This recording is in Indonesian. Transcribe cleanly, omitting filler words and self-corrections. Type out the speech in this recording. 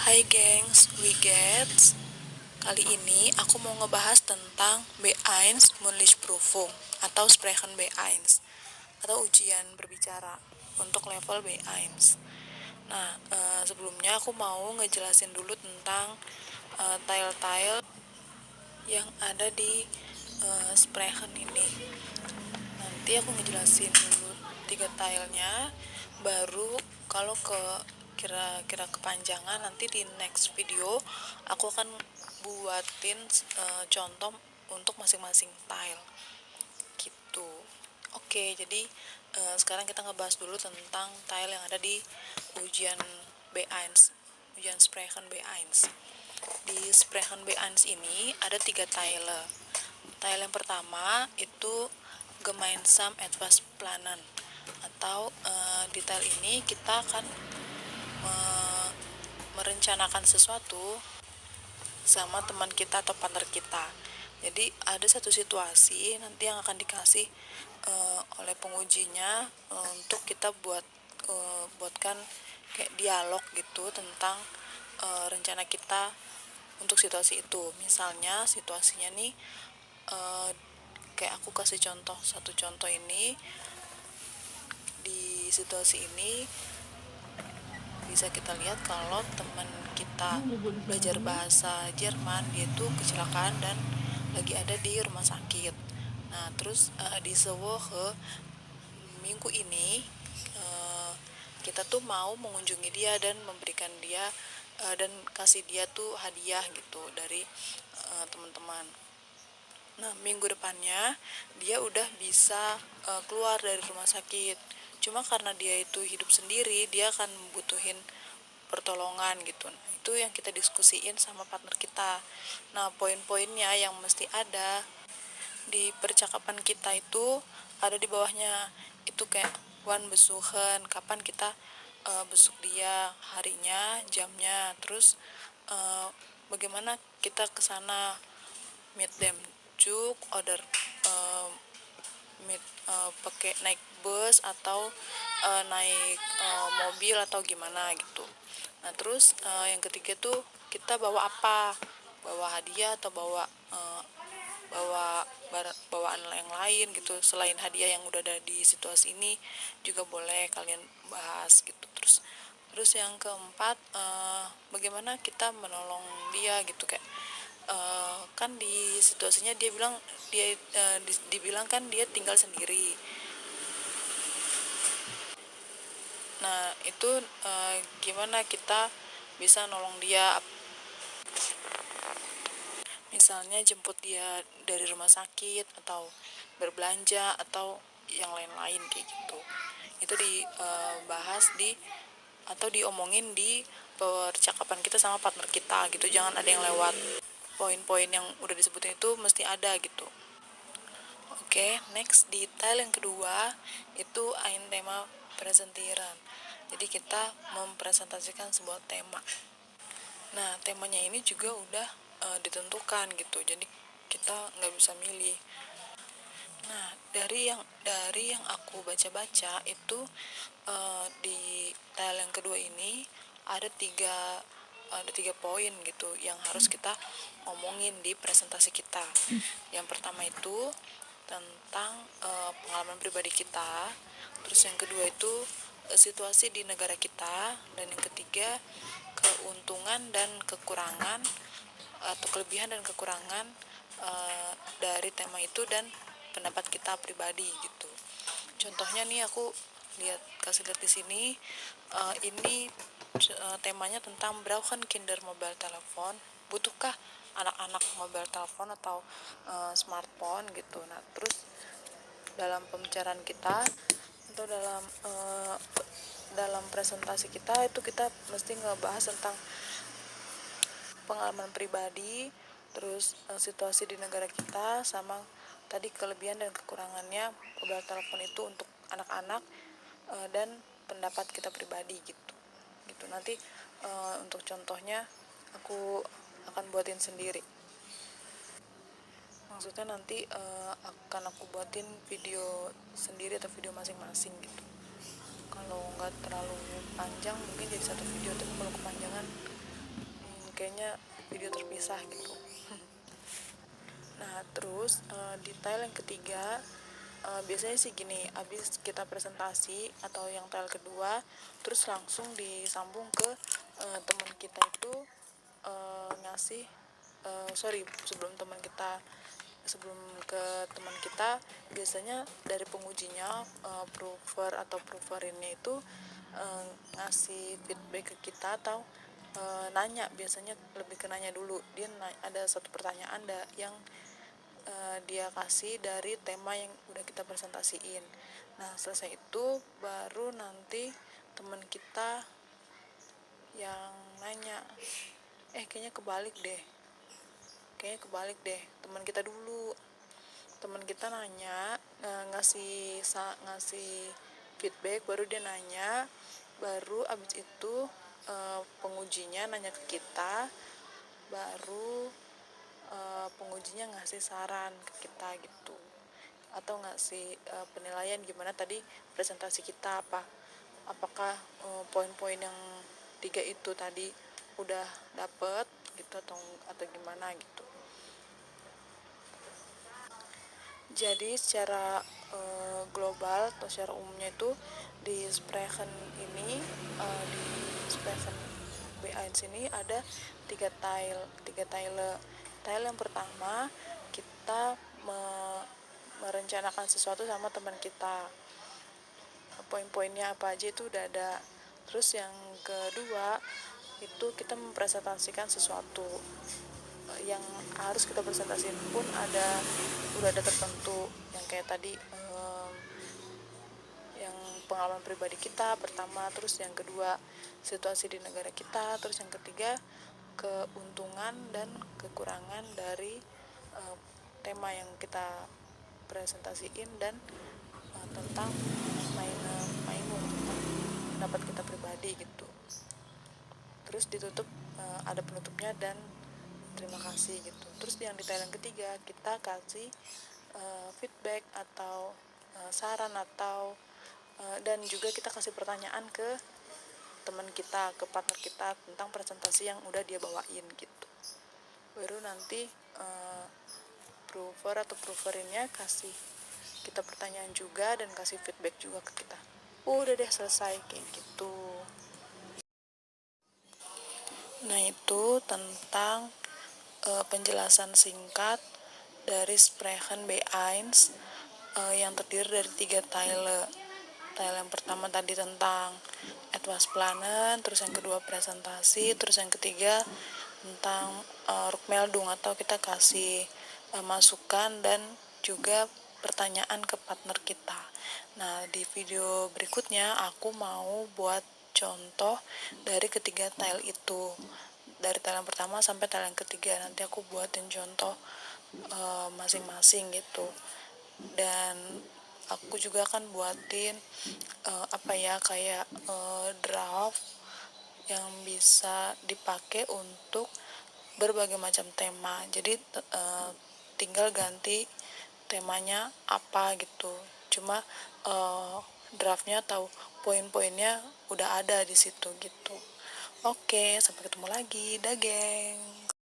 Hai gengs, Wigets. Kali ini aku mau ngebahas tentang B1 Mündliche Prüfung atau Sprechen B1 atau ujian berbicara untuk level B1. Nah, sebelumnya aku mau ngejelasin dulu tentang tile-tile yang ada di Sprechen ini. Nanti aku ngejelasin dulu 3 tilenya, baru kalau kira-kira kepanjangan nanti di next video aku akan buatin contoh untuk masing-masing tile gitu. Oke, jadi sekarang kita ngebahas dulu tentang tile yang ada di ujian B1, ujian Sprechen B1. Di Sprechen B1 ini ada 3 tile. Tile yang pertama itu gemeinsam etwas planen, atau di tile ini kita akan merencanakan sesuatu sama teman kita atau partner kita. Jadi ada satu situasi nanti yang akan dikasih oleh pengujinya untuk kita buatkan kayak dialog gitu tentang rencana kita untuk situasi itu. Misalnya situasinya nih kayak aku kasih satu contoh ini. Di situasi ini bisa kita lihat kalau teman kita belajar bahasa Jerman, dia tuh kecelakaan dan lagi ada di rumah sakit. Nah, terus di Sewohe minggu ini kita tuh mau mengunjungi dia dan memberikan dia dan kasih dia tuh hadiah gitu dari teman-teman. Nah, minggu depannya dia udah bisa keluar dari rumah sakit. Cuma karena dia itu hidup sendiri, dia akan butuhin pertolongan gitu. Nah, itu yang kita diskusiin sama partner kita. Nah, poin-poinnya yang mesti ada di percakapan kita itu ada di bawahnya. Itu kayak wan besuhan, kapan kita besuk dia, harinya, jamnya, terus bagaimana kita kesana, meet them juk, order pakai naik bus atau naik mobil atau gimana gitu. Nah, terus yang ketiga tuh kita bawa apa, bawa hadiah atau bawa bawaan yang lain gitu selain hadiah yang udah ada di situasi ini, juga boleh kalian bahas gitu. Terus yang keempat, bagaimana kita menolong dia gitu, kayak kan di situasinya dia bilang dibilang kan dia tinggal sendiri. Nah, itu gimana kita bisa nolong dia, misalnya jemput dia dari rumah sakit atau berbelanja atau yang lain-lain kayak gitu. Itu dibahas atau diomongin di percakapan kita sama partner kita gitu. Jangan ada yang lewat. Poin-poin yang udah disebutin itu mesti ada gitu. Oke, next detail yang kedua itu ein tema presentiran. Jadi kita mempresentasikan sebuah tema. Nah, temanya ini juga udah ditentukan gitu. Jadi kita nggak bisa milih. Nah, dari yang aku baca-baca itu di tile yang kedua ini ada tiga poin gitu yang harus kita ngomongin di presentasi kita. Yang pertama itu tentang pengalaman pribadi kita. Terus yang kedua itu situasi di negara kita, dan yang ketiga keuntungan dan kekurangan atau kelebihan dan kekurangan dari tema itu dan pendapat kita pribadi gitu. Contohnya nih aku kasih lihat di sini. Ini temanya tentang brauchen Kinder mobile telepon. Butuhkah anak-anak mobile telepon atau smartphone gitu. Nah, terus dalam pembicaraan kita atau dalam presentasi kita itu kita mesti ngebahas tentang pengalaman pribadi, terus situasi di negara kita, sama tadi kelebihan dan kekurangannya mobile telepon itu untuk anak-anak, dan pendapat kita pribadi gitu. Nanti untuk contohnya aku akan buatin sendiri. Maksudnya nanti akan aku buatin video sendiri atau video masing-masing gitu. Kalau nggak terlalu panjang mungkin jadi satu video, tapi kalau kepanjangan kayaknya video terpisah gitu. Nah, terus detail yang ketiga, biasanya sih gini, abis kita presentasi atau yang tile kedua, terus langsung disambung ke teman kita itu ngasih sorry sebelum ke teman kita, biasanya dari pengujinya, prover atau proverin-nya itu ngasih feedback ke kita atau nanya, biasanya lebih ke nanya dulu. Dia ada satu pertanyaan yang dia kasih dari tema yang udah kita presentasiin. Nah, selesai itu baru nanti teman kita yang nanya. Kayaknya kebalik deh, teman kita dulu. Teman kita nanya, ngasih feedback, baru dia nanya, baru abis itu pengujinya nanya ke kita, baru pengujinya ngasih saran ke kita gitu, atau ngasih penilaian gimana tadi presentasi kita, apakah poin-poin yang 3 itu tadi udah dapet gitu atau gimana gitu. Jadi secara global atau secara umumnya itu di Sprachen ini, di Sprachen B1 ini ada tiga tile. Tile yang pertama, kita merencanakan sesuatu sama teman kita, poin-poinnya apa aja itu udah ada. Terus yang kedua itu kita mempresentasikan sesuatu yang harus kita presentasikan pun udah ada tertentu, yang kayak tadi yang pengalaman pribadi kita pertama, terus yang kedua situasi di negara kita, terus yang ketiga keuntungan dan kekurangan dari tema yang kita presentasiin, dan tentang mainung tentang pendapat kita pribadi gitu. Terus ditutup, ada penutupnya dan terima kasih gitu. Terus yang detail yang ketiga, kita kasih feedback atau saran atau dan juga kita kasih pertanyaan ke teman kita, ke partner kita tentang presentasi yang udah dia bawain gitu. Baru nanti prover atau proverinnya kasih kita pertanyaan juga dan kasih feedback juga ke kita. Udah deh, selesai kayak gitu. Nah, itu tentang penjelasan singkat dari Sprechen B1 yang terdiri dari 3 tile. Tile yang pertama tadi tentang Etwas Planen, terus yang kedua presentasi, terus yang ketiga tentang Rukmeldung atau kita kasih masukan dan juga pertanyaan ke partner kita. Nah, di video berikutnya aku mau buat contoh dari ketiga tile itu, dari tile yang pertama sampai tile yang ketiga. Nanti aku buatin contoh masing-masing gitu, dan aku juga akan buatin kayak draft yang bisa dipakai untuk berbagai macam tema. Jadi tinggal ganti temanya apa gitu, cuma draftnya atau poin-poinnya udah ada di situ gitu. Oke, sampai ketemu lagi, dah geng.